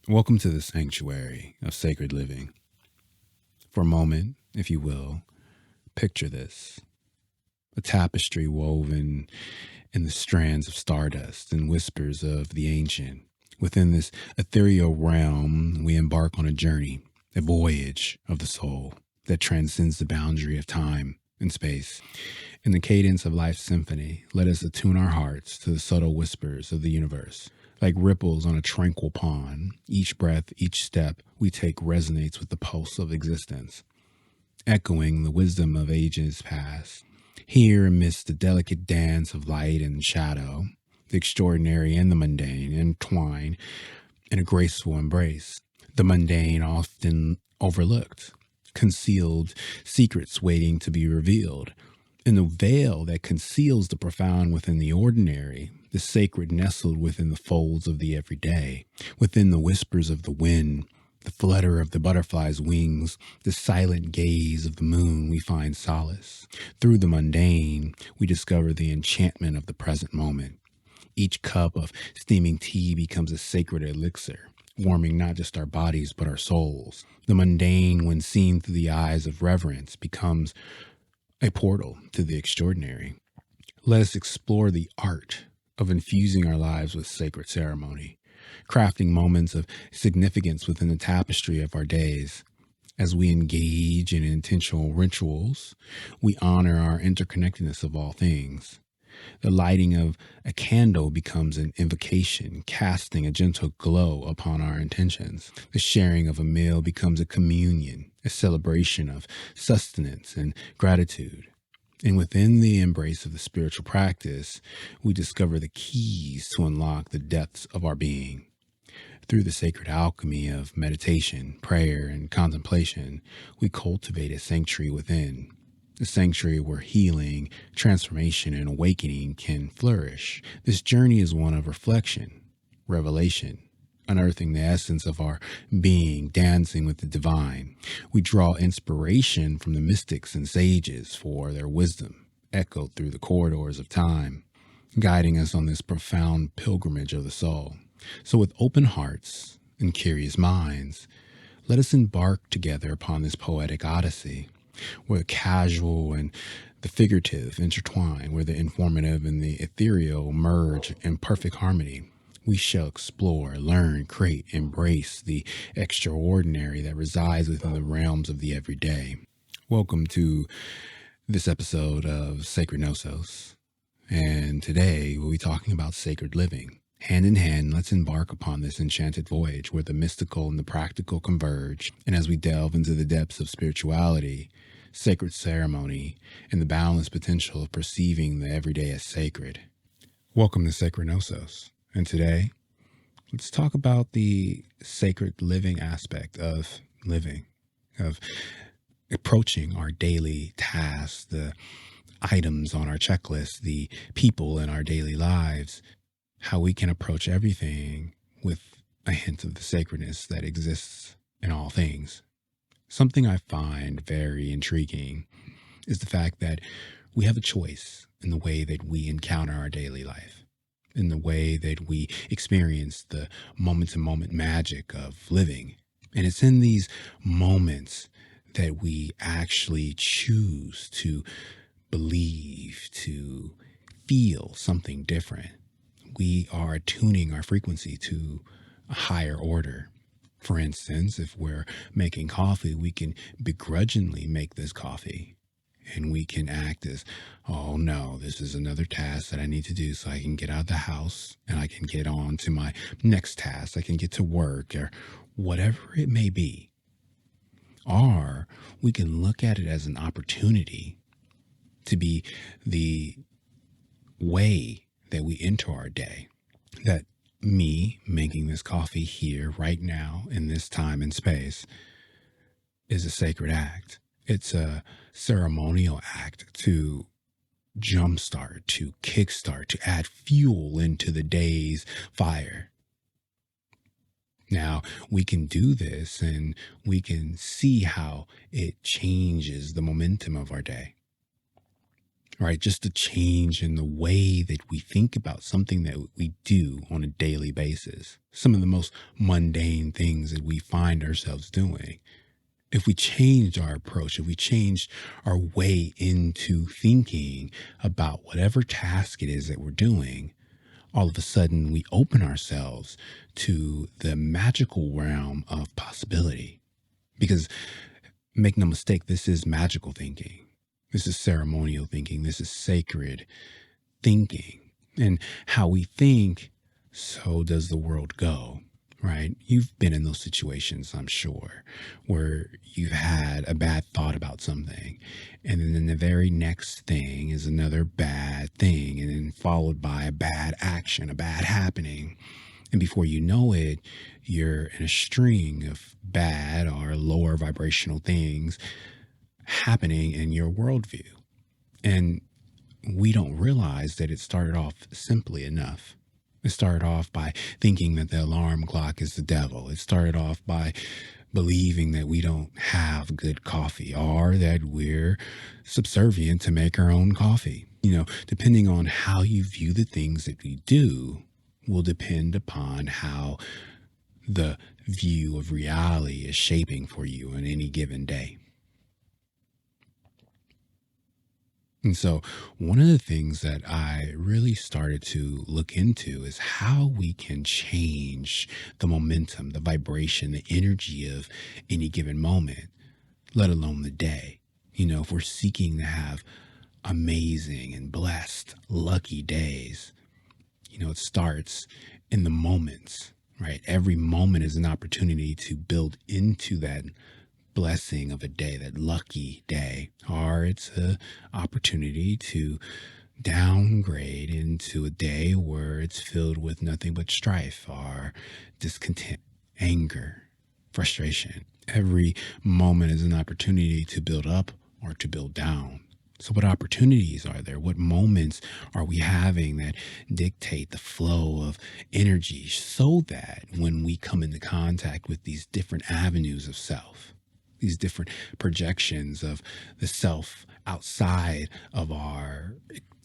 Welcome to the sanctuary of sacred living. For a moment, if you will, picture this: a tapestry woven in the strands of stardust and whispers of the ancient. Within this ethereal realm, we embark on a journey, a voyage of the soul that transcends the boundary of time and space. In the cadence of life's symphony, let us attune our hearts to the subtle whispers of the universe. Like ripples on a tranquil pond, each breath, each step we take resonates with the pulse of existence, echoing the wisdom of ages past. Here, amidst the delicate dance of light and shadow, the extraordinary and the mundane entwine in a graceful embrace. The mundane often overlooked, concealed secrets waiting to be revealed. In the veil that conceals the profound within the ordinary, the sacred nestled within the folds of the everyday, within the whispers of the wind, the flutter of the butterfly's wings, the silent gaze of the moon, we find solace. Through the mundane, we discover the enchantment of the present moment. Each cup of steaming tea becomes a sacred elixir, warming not just our bodies but our souls. The mundane, when seen through the eyes of reverence, becomes a portal to the extraordinary. Let us explore the art of infusing our lives with sacred ceremony, crafting moments of significance within the tapestry of our days. As we engage in intentional rituals, we honor our interconnectedness of all things. The lighting of a candle becomes an invocation, casting a gentle glow upon our intentions. The sharing of a meal becomes a communion, a celebration of sustenance and gratitude. And within the embrace of the spiritual practice, we discover the keys to unlock the depths of our being. Through the sacred alchemy of meditation, prayer, and contemplation, we cultivate a sanctuary within. A sanctuary where healing, transformation, and awakening can flourish. This journey is one of reflection, revelation, unearthing the essence of our being, dancing with the divine. We draw inspiration from the mystics and sages for their wisdom, echoed through the corridors of time, guiding us on this profound pilgrimage of the soul. So with open hearts and curious minds, let us embark together upon this poetic odyssey, where the casual and the figurative intertwine, where the informative and the ethereal merge in perfect harmony. We shall explore, learn, create, embrace the extraordinary that resides within the realms of the everyday. Welcome to this episode of Sacred Gnosos. And today we'll be talking about sacred living. Hand in hand, let's embark upon this enchanted voyage where the mystical and the practical converge. And as we delve into the depths of spirituality, sacred ceremony, and the boundless potential of perceiving the everyday as sacred. Welcome to Sacred Gnosos. And today, let's talk about the sacred living aspect of living, of approaching our daily tasks, the items on our checklist, the people in our daily lives, how we can approach everything with a hint of the sacredness that exists in all things. Something I find very intriguing is the fact that we have a choice in the way that we encounter our daily life, in the way that we experience the moment-to-moment magic of living. And it's in these moments that we actually choose to believe, to feel something different. We are attuning our frequency to a higher order. For instance, if we're making coffee, we can begrudgingly make this coffee. And we can act as, oh no, this is another task that I need to do so I can get out of the house and I can get on to my next task. I can get to work or whatever it may be. Or we can look at it as an opportunity to be the way that we enter our day. That me making this coffee here right now in this time and space is a sacred act. It's a ceremonial act to jumpstart, to kickstart, to add fuel into the day's fire. Now, we can do this and we can see how it changes the momentum of our day. right? Just a change in the way that we think about something that we do on a daily basis. Some of the most mundane things that we find ourselves doing. If we changed our approach, if we changed our way into thinking about whatever task it is that we're doing, all of a sudden we open ourselves to the magical realm of possibility. Because make no mistake, this is magical thinking. This is ceremonial thinking. This is sacred thinking. And how we think, so does the world go, right? You've been in those situations, I'm sure, where you've had a bad thought about something. And then the very next thing is another bad thing, and then followed by a bad action, a bad happening. And before you know it, you're in a string of bad or lower vibrational things happening in your worldview. And we don't realize that it started off simply enough. It started off by thinking that the alarm clock is the devil. It started off by believing that we don't have good coffee or that we're subservient to make our own coffee. Depending on how you view the things that we do will depend upon how the view of reality is shaping for you on any given day. And so one of the things that I really started to look into is how we can change the momentum, the vibration, the energy of any given moment, let alone the day. If we're seeking to have amazing and blessed, lucky days, it starts in the moments, right? Every moment is an opportunity to build into that blessing of a day, that lucky day, or it's an opportunity to downgrade into a day where it's filled with nothing but strife or discontent, anger, frustration. Every moment is an opportunity to build up or to build down. So what opportunities are there? What moments are we having that dictate the flow of energy so that when we come into contact with these different avenues of self, these different projections of the self outside of our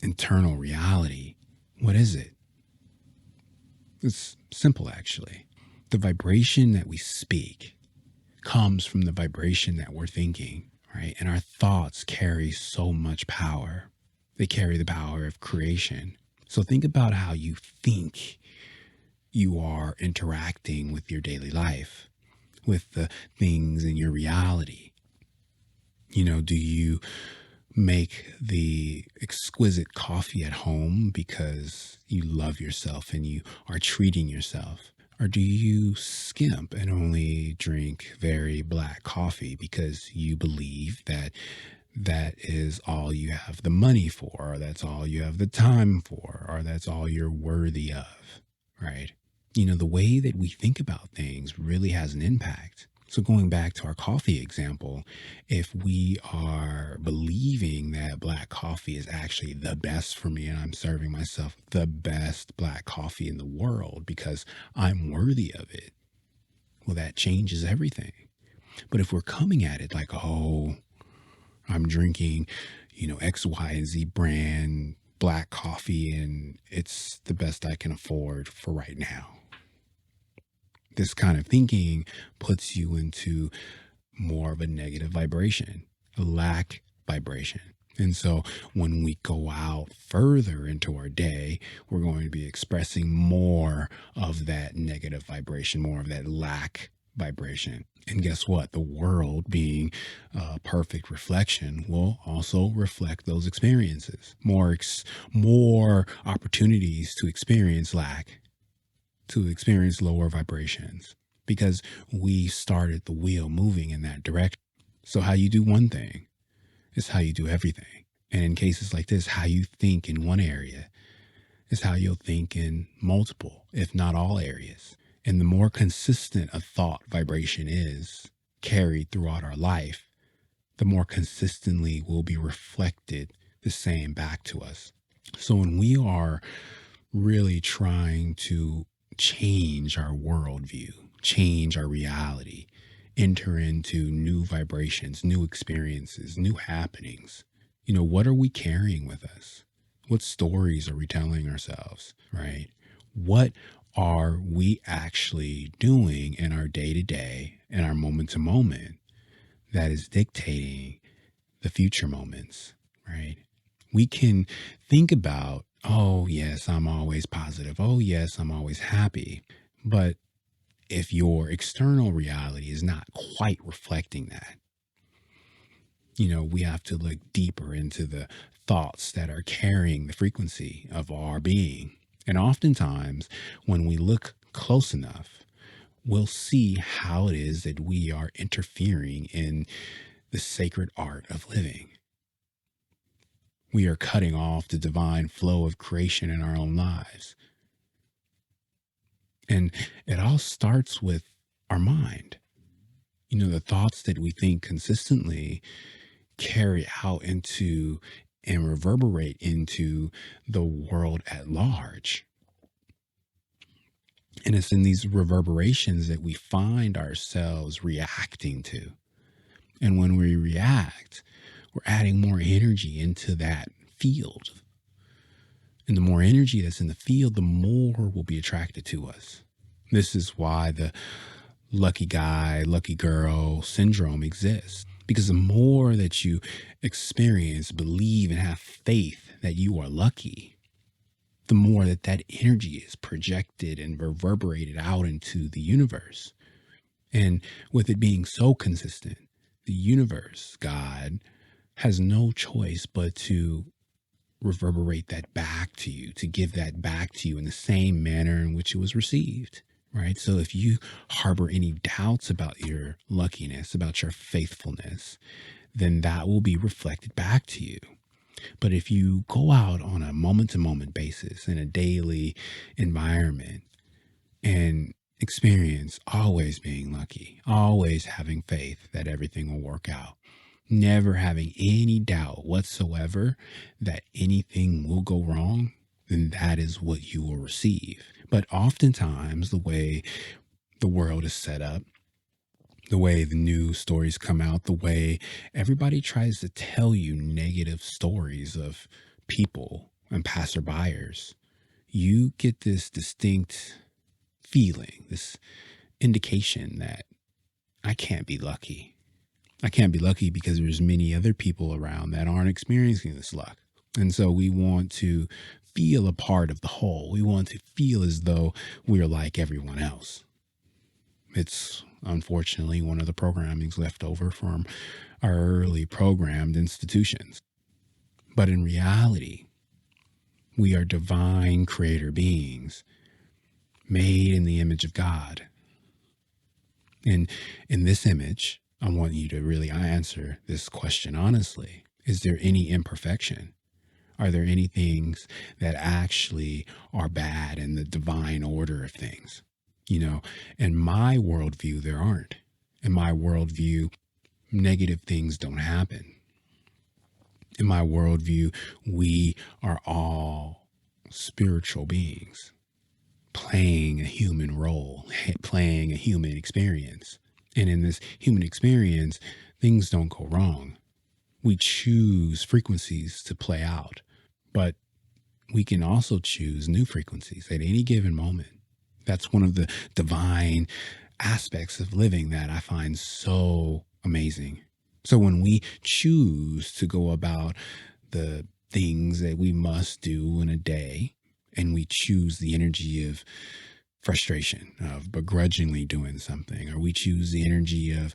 internal reality, what is it? It's simple, actually. The vibration that we speak comes from the vibration that we're thinking, right? And our thoughts carry so much power. They carry the power of creation. So think about how you think you are interacting with your daily life, with the things in your reality. Do you make the exquisite coffee at home because you love yourself and you are treating yourself? Or do you skimp and only drink very black coffee because you believe that that is all you have the money for, or that's all you have the time for, or that's all you're worthy of, right? The way that we think about things really has an impact. So going back to our coffee example, if we are believing that black coffee is actually the best for me and I'm serving myself the best black coffee in the world because I'm worthy of it, well, that changes everything. But if we're coming at it like, oh, I'm drinking, X, Y, and Z brand black coffee and it's the best I can afford for right now. This kind of thinking puts you into more of a negative vibration, a lack vibration. And so when we go out further into our day, we're going to be expressing more of that negative vibration, more of that lack vibration. And guess what? The world, being a perfect reflection, will also reflect those experiences. More opportunities to experience lack, to experience lower vibrations, because we started the wheel moving in that direction. So how you do one thing is how you do everything. And in cases like this, how you think in one area is how you'll think in multiple, if not all areas. And the more consistent a thought vibration is carried throughout our life, the more consistently will be reflected the same back to us. So when we are really trying to change our worldview, change our reality, enter into new vibrations, new experiences, new happenings, What are we carrying with us? What stories are we telling ourselves, right? What are we actually doing in our day to day and our moment to moment that is dictating the future moments, right? We can think about, oh, yes, I'm always positive. Oh, yes, I'm always happy. But if your external reality is not quite reflecting that, we have to look deeper into the thoughts that are carrying the frequency of our being. And oftentimes, when we look close enough, we'll see how it is that we are interfering in the sacred art of living. We are cutting off the divine flow of creation in our own lives. And it all starts with our mind. The thoughts that we think consistently carry out into and reverberate into the world at large. And it's in these reverberations that we find ourselves reacting to. And when we react, we're adding more energy into that field. And the more energy that's in the field, the more will be attracted to us. This is why the lucky guy, lucky girl syndrome exists. Because the more that you experience, believe, and have faith that you are lucky, the more that energy is projected and reverberated out into the universe. And with it being so consistent, the universe, God, has no choice but to reverberate that back to you, to give that back to you in the same manner in which it was received. Right. So if you harbor any doubts about your luckiness, about your faithfulness, then that will be reflected back to you. But if you go out on a moment to moment basis in a daily environment and experience always being lucky, always having faith that everything will work out, never having any doubt whatsoever that anything will go wrong, then that is what you will receive. But oftentimes, the way the world is set up, the way the news stories come out, the way everybody tries to tell you negative stories of people and passerbyers, you get this distinct feeling, this indication that I can't be lucky. I can't be lucky because there's many other people around that aren't experiencing this luck. And so we want to feel a part of the whole. We want to feel as though we're like everyone else. It's unfortunately one of the programmings left over from our early programmed institutions. But in reality, we are divine creator beings made in the image of God. And in this image, I want you to really answer this question honestly. Is there any imperfection? Are there any things that actually are bad in the divine order of things? In my worldview, there aren't. In my worldview, negative things don't happen. In my worldview, we are all spiritual beings playing a human role, playing a human experience. And in this human experience, things don't go wrong. We choose frequencies to play out, but we can also choose new frequencies at any given moment. That's one of the divine aspects of living that I find so amazing. So when we choose to go about the things that we must do in a day, and we choose the energy of frustration, of begrudgingly doing something, or we choose the energy of,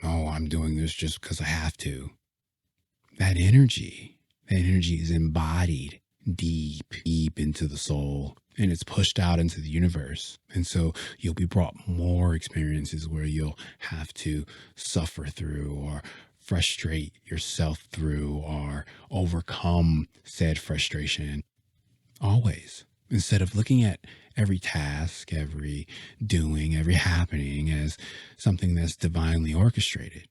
oh, I'm doing this just because I have to. That energy is embodied deep into the soul, and it's pushed out into the universe. And so you'll be brought more experiences where you'll have to suffer through or frustrate yourself through or overcome said frustration. Always. Instead of looking at every task, every doing, every happening as something that's divinely orchestrated,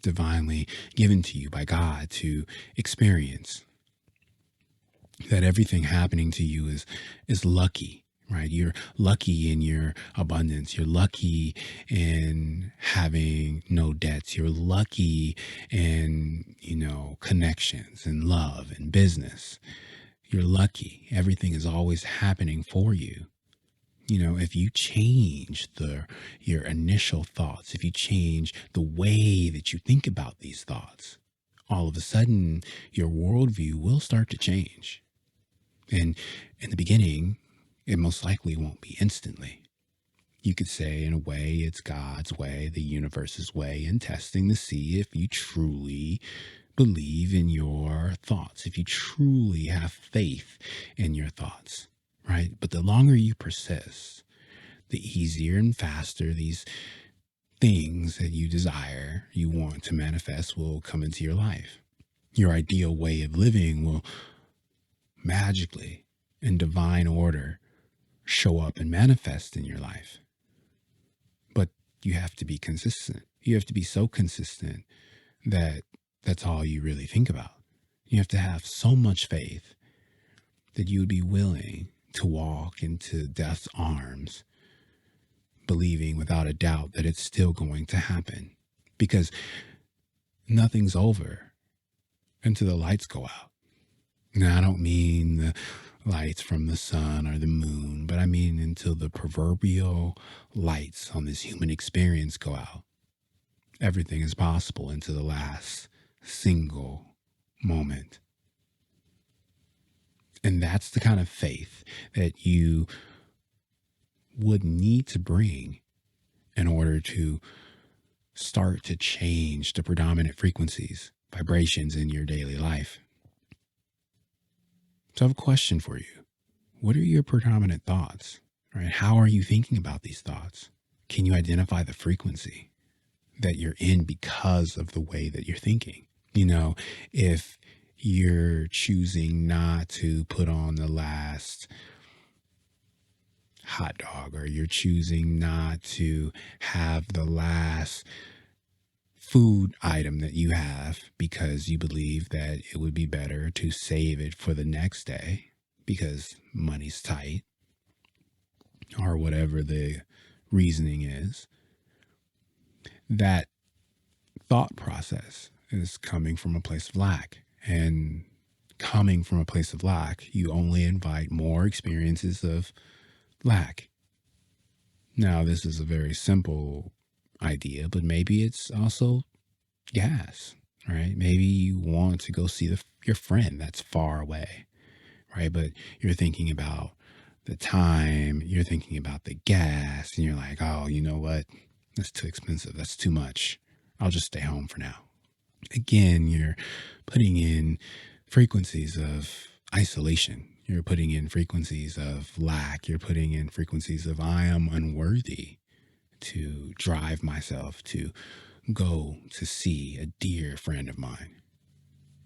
divinely given to you by God to experience. That everything happening to you is lucky, right? You're lucky in your abundance. You're lucky in having no debts. You're lucky in, connections and love and business. You're lucky. Everything is always happening for you. If you change your initial thoughts, if you change the way that you think about these thoughts, all of a sudden your worldview will start to change. And in the beginning, it most likely won't be instantly. You could say, in a way, it's God's way, the universe's way, in testing to see if you truly believe in your thoughts, if you truly have faith in your thoughts, right? But the longer you persist, the easier and faster these things that you desire, you want to manifest, will come into your life. Your ideal way of living will magically, in divine order, show up and manifest in your life. But you have to be consistent. You have to be so consistent that that's all you really think about. You have to have so much faith that you would be willing to walk into death's arms, believing without a doubt that it's still going to happen, because nothing's over until the lights go out. Now, I don't mean the lights from the sun or the moon, but I mean until the proverbial lights on this human experience go out. Everything is possible into the last single moment. And that's the kind of faith that you would need to bring in order to start to change the predominant frequencies, vibrations in your daily life. So I have a question for you. What are your predominant thoughts? Right? How are you thinking about these thoughts? Can you identify the frequency that you're in because of the way that you're thinking? If you're choosing not to put on the last hot dog, or you're choosing not to have the last food item that you have because you believe that it would be better to save it for the next day because money's tight, or whatever the reasoning is, that thought process is coming from a place of lack. And coming from a place of lack, you only invite more experiences of lack. Now, this is a very simple idea, but maybe it's also gas, right? Maybe you want to go see your friend that's far away, right? But you're thinking about the time, you're thinking about the gas, and you're like, oh, you know what? That's too expensive. That's too much. I'll just stay home for now. Again, you're putting in frequencies of isolation. You're putting in frequencies of lack. You're putting in frequencies of I am unworthy to drive myself to go to see a dear friend of mine.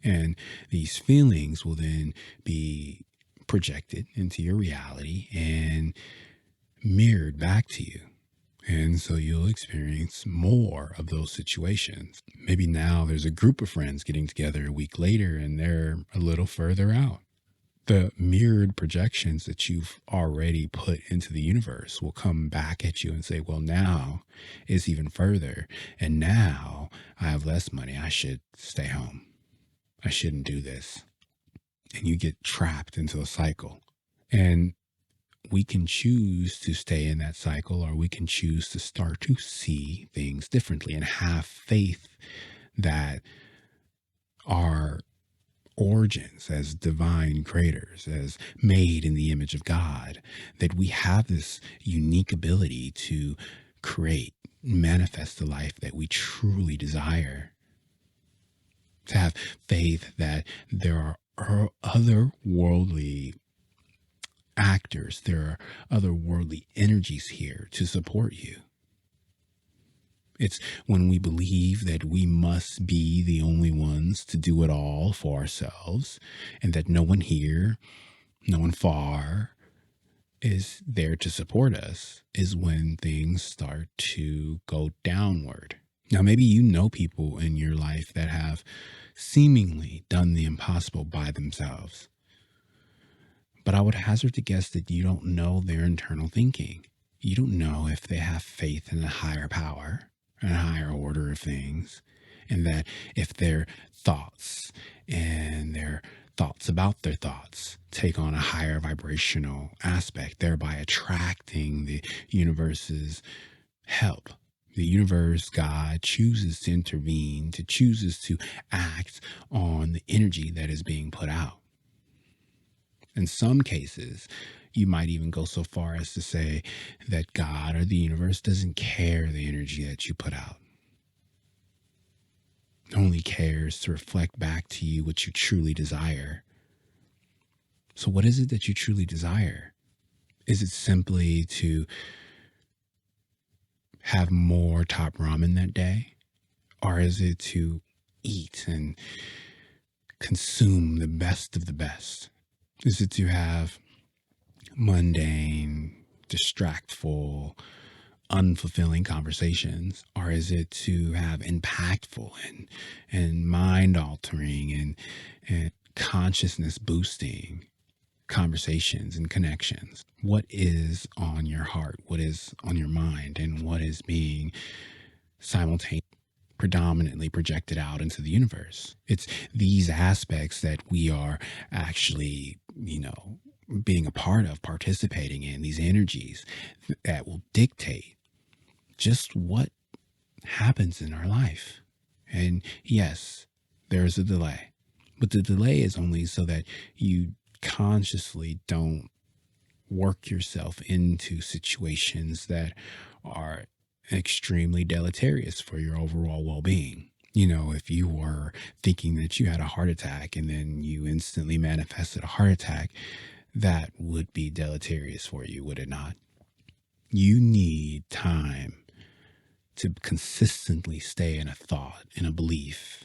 And these feelings will then be projected into your reality and mirrored back to you. And so you'll experience more of those situations. Maybe now there's a group of friends getting together a week later and they're a little further out. The mirrored projections that you've already put into the universe will come back at you and say, well, now it's even further. And now I have less money. I should stay home. I shouldn't do this. And you get trapped into a cycle. And we can choose to stay in that cycle, or we can choose to start to see things differently and have faith that our origins as divine creators, as made in the image of God, that we have this unique ability to create, manifest the life that we truly desire. To have faith that there are otherworldly actors, there are otherworldly energies here to support you. It's when we believe that we must be the only ones to do it all for ourselves, and that no one here, no one far is there to support us, is when things start to go downward. Now, maybe you know people in your life that have seemingly done the impossible by themselves. But I would hazard to guess that you don't know their internal thinking. You don't know if they have faith in a higher power, and a higher order of things, and that if their thoughts and their thoughts about their thoughts take on a higher vibrational aspect, thereby attracting the universe's help. The universe, God, chooses to intervene, to chooses to act on the energy that is being put out. In some cases, you might even go so far as to say that God or the universe doesn't care the energy that you put out. It only cares to reflect back to you what you truly desire. So what is it that you truly desire? Is it simply to have more top ramen that day? Or is it to eat and consume the best of the best? Is it to have mundane, distractful, unfulfilling conversations? Or is it to have impactful and mind altering and consciousness boosting conversations and connections? What is on your heart? What is on your mind? And what is being simultaneously, predominantly projected out into the universe? It's these aspects that we are actually, being a part of, participating in, these energies that will dictate just what happens in our life. And yes, there's a delay, but the delay is only so that you consciously don't work yourself into situations that are extremely deleterious for your overall well-being. If you were thinking that you had a heart attack and then you instantly manifested a heart attack, that would be deleterious for you, would it not? You need time to consistently stay in a thought, in a belief,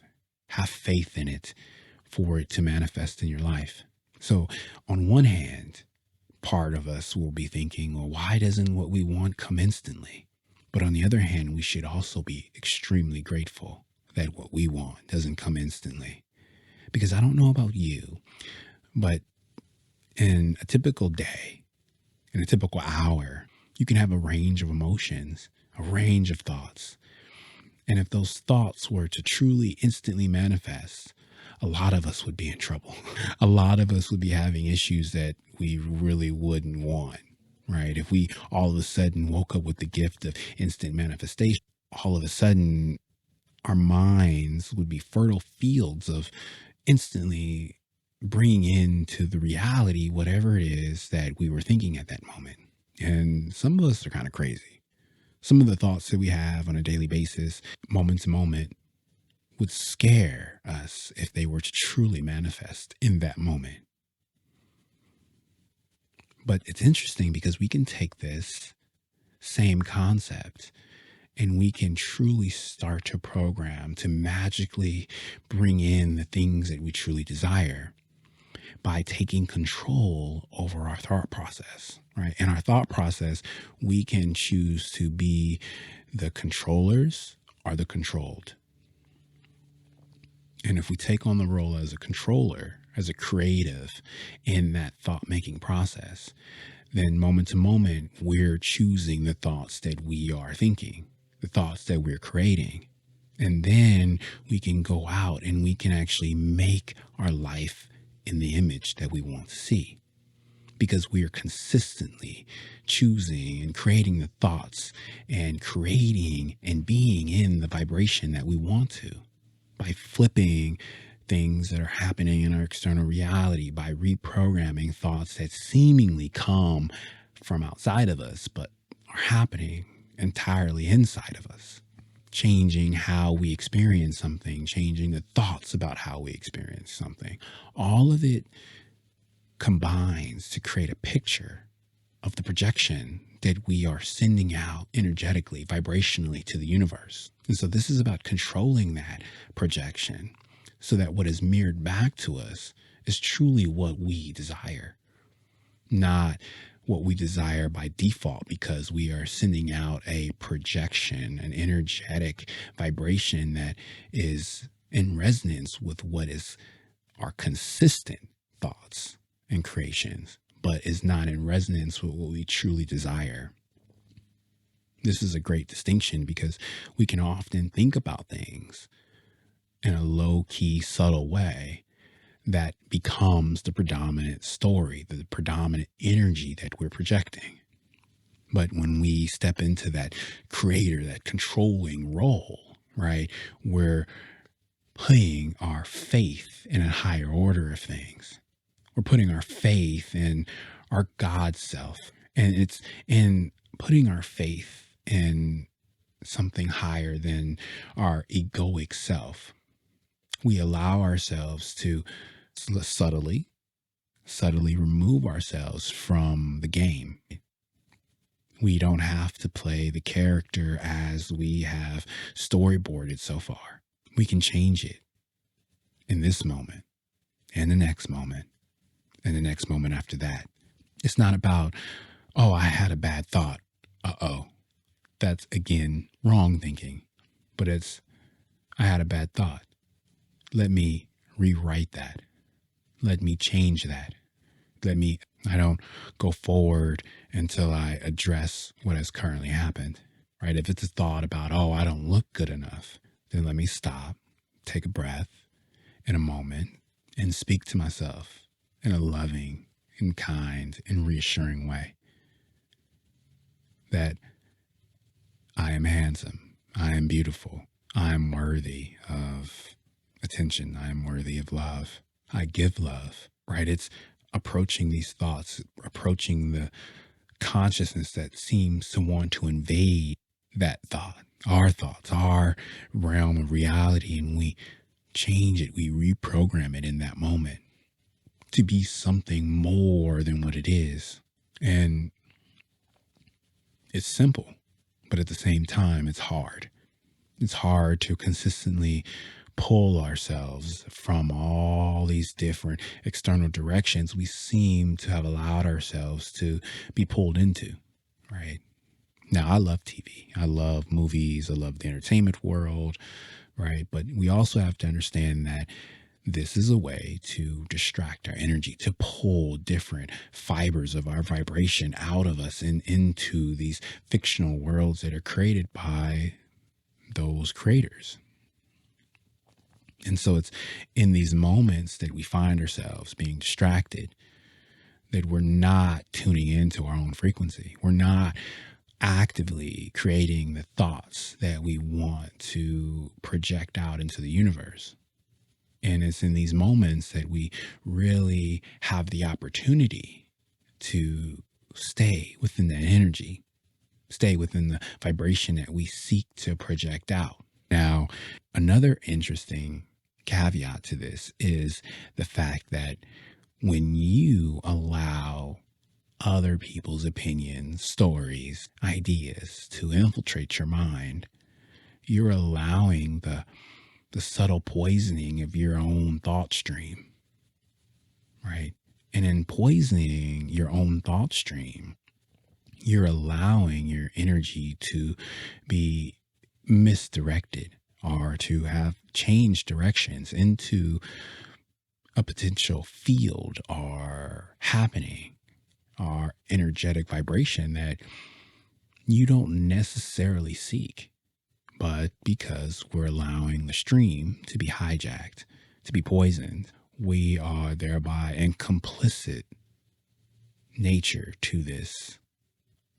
have faith in it for it to manifest in your life. So on one hand, part of us will be thinking, well, why doesn't what we want come instantly? But on the other hand, we should also be extremely grateful that what we want doesn't come instantly. Because I don't know about you, but in a typical day, in a typical hour, you can have a range of emotions, a range of thoughts. And if those thoughts were to truly instantly manifest, a lot of us would be in trouble. A lot of us would be having issues that we really wouldn't want, right? If we all of a sudden woke up with the gift of instant manifestation, all of a sudden our minds would be fertile fields of instantly bringing into the reality whatever it is that we were thinking at that moment. And some of us are kind of crazy. Some of the thoughts that we have on a daily basis, moment to moment, would scare us if they were to truly manifest in that moment. But it's interesting because we can take this same concept and we can truly start to program to magically bring in the things that we truly desire by taking control over our thought process, right? In our thought process, we can choose to be the controllers or the controlled. And if we take on the role as a controller, as a creative in that thought-making process, then moment to moment, we're choosing the thoughts that we are thinking, the thoughts that we're creating. And then we can go out and we can actually make our life in the image that we want to see, because we are consistently choosing and creating the thoughts and creating and being in the vibration that we want to, by flipping things that are happening in our external reality, by reprogramming thoughts that seemingly come from outside of us, but are happening entirely inside of us, changing how we experience something, changing the thoughts about how we experience something. All of it combines to create a picture of the projection that we are sending out energetically, vibrationally to the universe. And so this is about controlling that projection so that what is mirrored back to us is truly what we desire, not what we desire by default, because we are sending out a projection, an energetic vibration that is in resonance with what is our consistent thoughts and creations. but is not in resonance with what we truly desire. This is a great distinction because we can often think about things in a low key, subtle way that becomes the predominant story, the predominant energy that we're projecting. But when we step into that creator, that controlling role, right, we're putting our faith in a higher order of things. We're putting our faith in our God self. And it's in putting our faith in something higher than our egoic self. We allow ourselves to subtly remove ourselves from the game. We don't have to play the character as we have storyboarded so far. We can change it in this moment, and the next moment, and the next moment after that. It's not about, oh, I had a bad thought. Uh-oh. That's, again, wrong thinking. But it's, I had a bad thought. Let me rewrite that. Let me change that. I don't go forward until I address what has currently happened, right? If it's a thought about, oh, I don't look good enough, then let me stop, take a breath in a moment, and speak to myself in a loving and kind and reassuring way that I am handsome, I am beautiful, I am worthy of attention, I am worthy of love, I give love, right? It's approaching these thoughts, approaching the consciousness that seems to want to invade that thought, our thoughts, our realm of reality, and we change it, we reprogram it in that moment to be something more than what it is. And it's simple, but at the same time, it's hard. It's hard to consistently pull ourselves from all these different external directions we seem to have allowed ourselves to be pulled into, right? Now, I love TV. I love movies. I love the entertainment world, right? But we also have to understand that this is a way to distract our energy, to pull different fibers of our vibration out of us and into these fictional worlds that are created by those creators. And so it's in these moments that we find ourselves being distracted, that we're not tuning into our own frequency. We're not actively creating the thoughts that we want to project out into the universe. And it's in these moments that we really have the opportunity to stay within that energy, stay within the vibration that we seek to project out. Now, another interesting caveat to this is the fact that when you allow other people's opinions, stories, ideas to infiltrate your mind, you're allowing the subtle poisoning of your own thought stream, right? And in poisoning your own thought stream, you're allowing your energy to be misdirected or to have changed directions into a potential field or happening or energetic vibration that you don't necessarily seek. But because we're allowing the stream to be hijacked, to be poisoned, we are thereby in complicit nature to this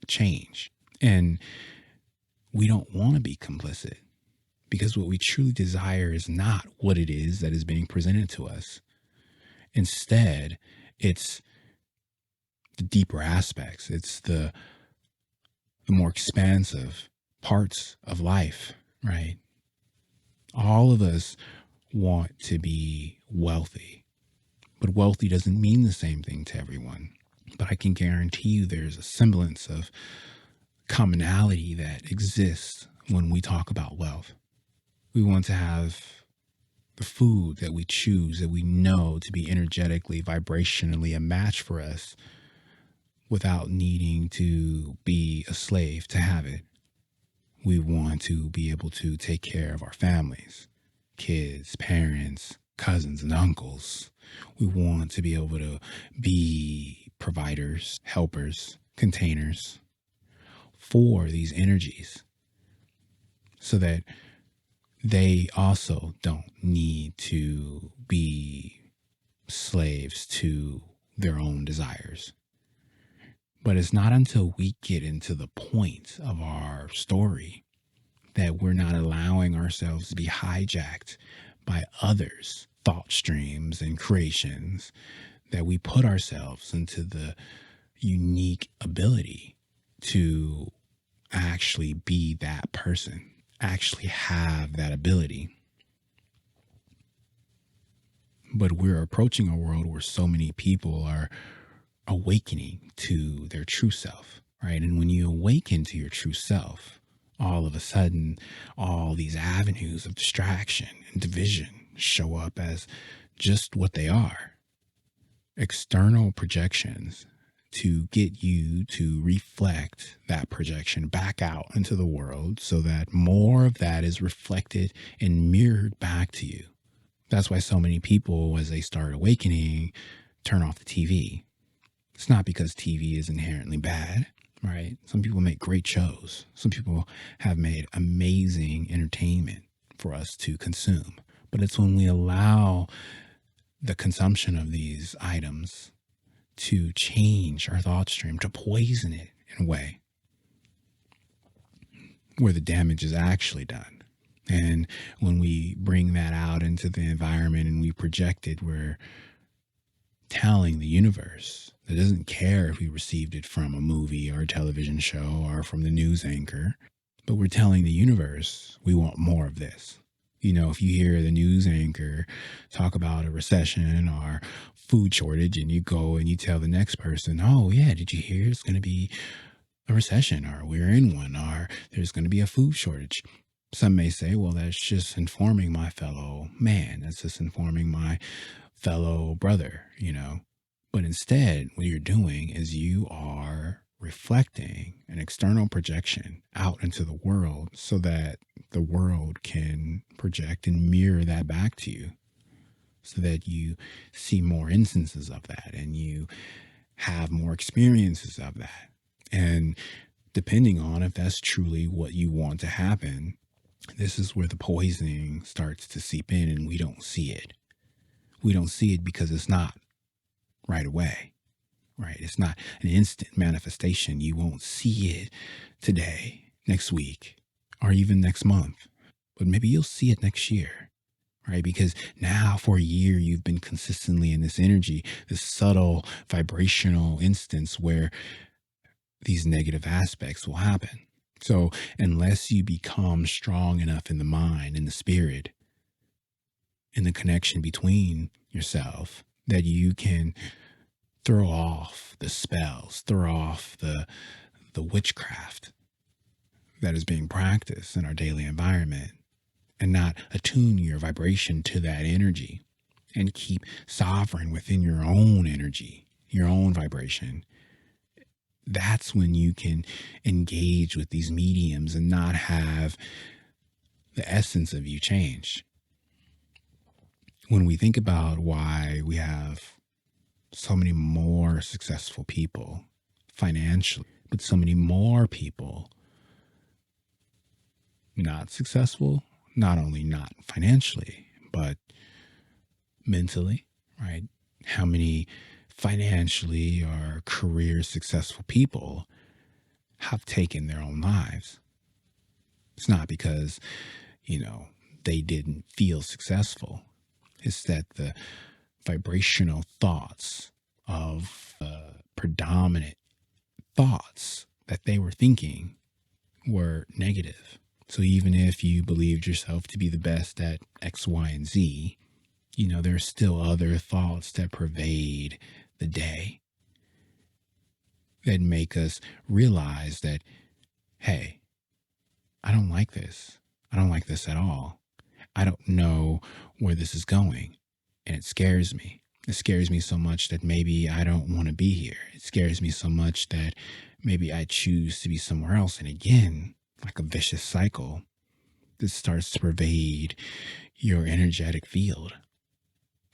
change. And we don't want to be complicit because what we truly desire is not what it is that is being presented to us. Instead, it's the deeper aspects. It's the more expansive parts of life, right? All of us want to be wealthy, but wealthy doesn't mean the same thing to everyone. But I can guarantee you there's a semblance of commonality that exists when we talk about wealth. We want to have the food that we choose, that we know to be energetically, vibrationally a match for us without needing to be a slave to have it. We want to be able to take care of our families, kids, parents, cousins, and uncles. We want to be able to be providers, helpers, containers for these energies so that they also don't need to be slaves to their own desires. But it's not until we get into the point of our story that we're not allowing ourselves to be hijacked by others' thought streams and creations that we put ourselves into the unique ability to actually be that person, actually have that ability. But we're approaching a world where so many people are awakening to their true self, right? And when you awaken to your true self, all of a sudden, all these avenues of distraction and division show up as just what they are: external projections to get you to reflect that projection back out into the world so that more of that is reflected and mirrored back to you. That's why so many people, as they start awakening, turn off the TV. It's not because TV is inherently bad, right? Some people make great shows. Some people have made amazing entertainment for us to consume. But it's when we allow the consumption of these items to change our thought stream, to poison it in a way where the damage is actually done. And when we bring that out into the environment and we project it, we're telling the universe that doesn't care if we received it from a movie or a television show or from the news anchor, but we're telling the universe we want more of this. You know, if you hear the news anchor talk about a recession or food shortage and you go and you tell the next person, oh yeah, did you hear it's going to be a recession, or we're in one, or there's going to be a food shortage. Some may say, well, that's just informing my fellow man. That's just informing my fellow brother, you know. But instead, what you're doing is you are reflecting an external projection out into the world so that the world can project and mirror that back to you, so that you see more instances of that and you have more experiences of that. And depending on if that's truly what you want to happen, this is where the poisoning starts to seep in and we don't see it. We don't see it because it's not right away, right? It's not an instant manifestation. You won't see it today, next week, or even next month, but maybe you'll see it next year, right? Because now for a year, you've been consistently in this energy, this subtle vibrational instance where these negative aspects will happen. So unless you become strong enough in the mind, in the spirit, in the connection between yourself, that you can throw off the spells, throw off the witchcraft that is being practiced in our daily environment, and not attune your vibration to that energy and keep sovereign within your own energy, your own vibration, that's when you can engage with these mediums and not have the essence of you change. When we think about why we have so many more successful people financially, but so many more people not successful, not only not financially, but mentally, right? How many financially or career successful people have taken their own lives? It's not because, they didn't feel successful. It's that the vibrational thoughts of predominant thoughts that they were thinking were negative. So even if you believed yourself to be the best at X, Y, and Z, there's still other thoughts that pervade the day that make us realize that, hey, I don't like this. I don't like this at all. I don't know where this is going. And it scares me. It scares me so much that maybe I don't want to be here. It scares me so much that maybe I choose to be somewhere else. And again, like a vicious cycle, this starts to pervade your energetic field.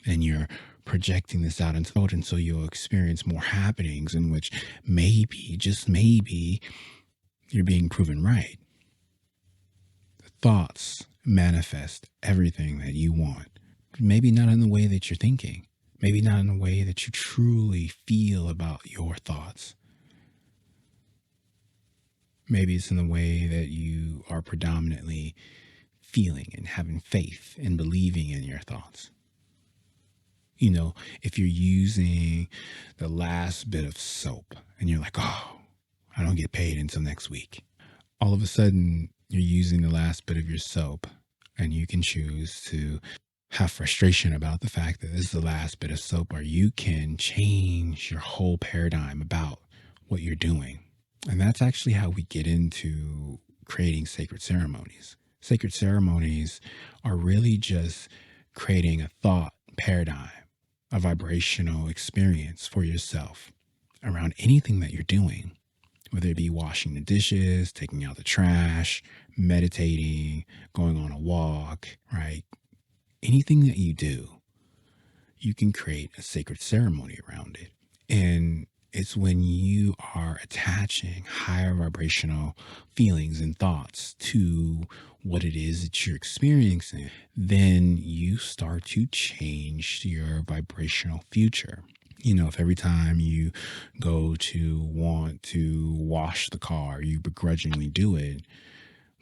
And you're projecting this out into the world. And so you'll experience more happenings in which maybe, just maybe, you're being proven right. The thoughts manifest everything that you want. Maybe not in the way that you're thinking. Maybe not in the way that you truly feel about your thoughts. Maybe it's in the way that you are predominantly feeling and having faith and believing in your thoughts. You know, if you're using the last bit of soap and you're like, oh, I don't get paid until next week. All of a sudden, you're using the last bit of your soap and you can choose to have frustration about the fact that this is the last bit of soap, or you can change your whole paradigm about what you're doing. And that's actually how we get into creating sacred ceremonies. Sacred ceremonies are really just creating a thought paradigm, a vibrational experience for yourself around anything that you're doing, whether it be washing the dishes, taking out the trash, meditating, going on a walk, right? Anything that you do, you can create a sacred ceremony around it. And it's when you are attaching higher vibrational feelings and thoughts to what it is that you're experiencing, then you start to change your vibrational future. You know, if every time you go to want to wash the car, you begrudgingly do it,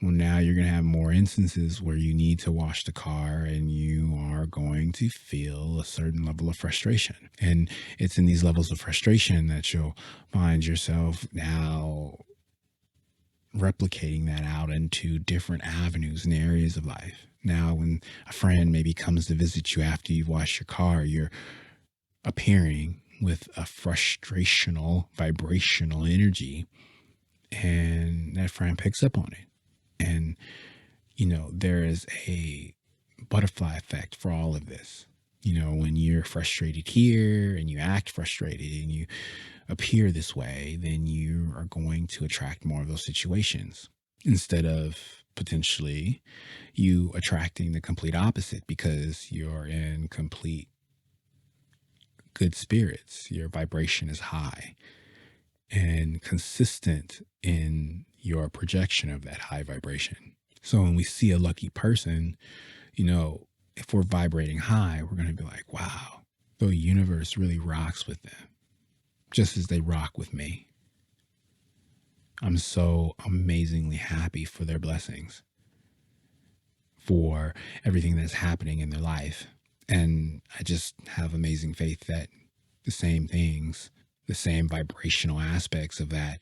well, now you're going to have more instances where you need to wash the car and you are going to feel a certain level of frustration. And it's in these levels of frustration that you'll find yourself now replicating that out into different avenues and areas of life. Now, when a friend maybe comes to visit you after you've washed your car, you're appearing with a frustrational, vibrational energy, and that friend picks up on it. And, you know, there is a butterfly effect for all of this. You know, when you're frustrated here and you act frustrated and you appear this way, then you are going to attract more of those situations instead of potentially you attracting the complete opposite because you're in complete good spirits. Your vibration is high and consistent in your projection of that high vibration. So when we see a lucky person, you know, if we're vibrating high, we're going to be like, wow, the universe really rocks with them, just as they rock with me. I'm so amazingly happy for their blessings, for everything that's happening in their life. And I just have amazing faith that the same things, the same vibrational aspects of that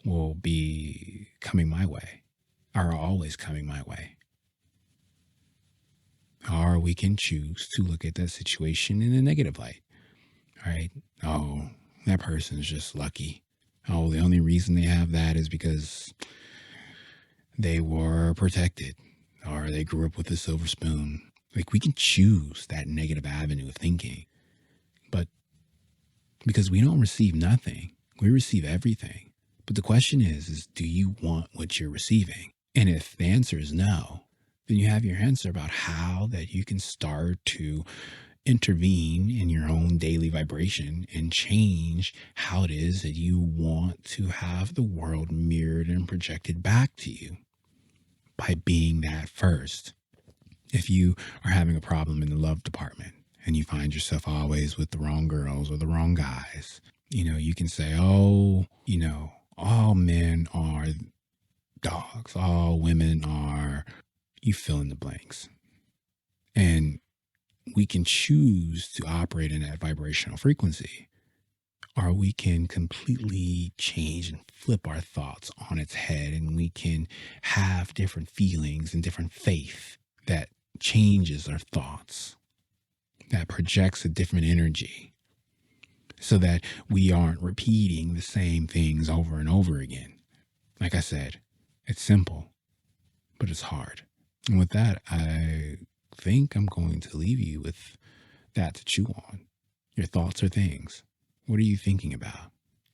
will be coming my way, are always coming my way. Or we can choose to look at that situation in a negative light, right? Oh, that person's just lucky. Oh, the only reason they have that is because they were protected or they grew up with a silver spoon. Like, we can choose that negative avenue of thinking, but because we don't receive nothing, we receive everything. But the question is do you want what you're receiving? And if the answer is no, then you have your answer about how that you can start to intervene in your own daily vibration and change how it is that you want to have the world mirrored and projected back to you by being that first. If you are having a problem in the love department and you find yourself always with the wrong girls or the wrong guys, you know, you can say, oh, you know, all men are dogs, all women are, you fill in the blanks. And we can choose to operate in that vibrational frequency, or we can completely change and flip our thoughts on its head, and we can have different feelings and different faith that changes our thoughts, that projects a different energy, so that we aren't repeating the same things over and over again. Like I said, it's simple, but it's hard. And with that, I think I'm going to leave you with that to chew on. Your thoughts are things. What are you thinking about?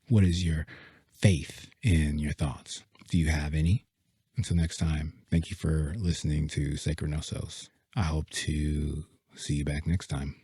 What is your faith in your thoughts? Do you have any? Until next time, thank you for listening to Sacred Gnosis. I hope to see you back next time.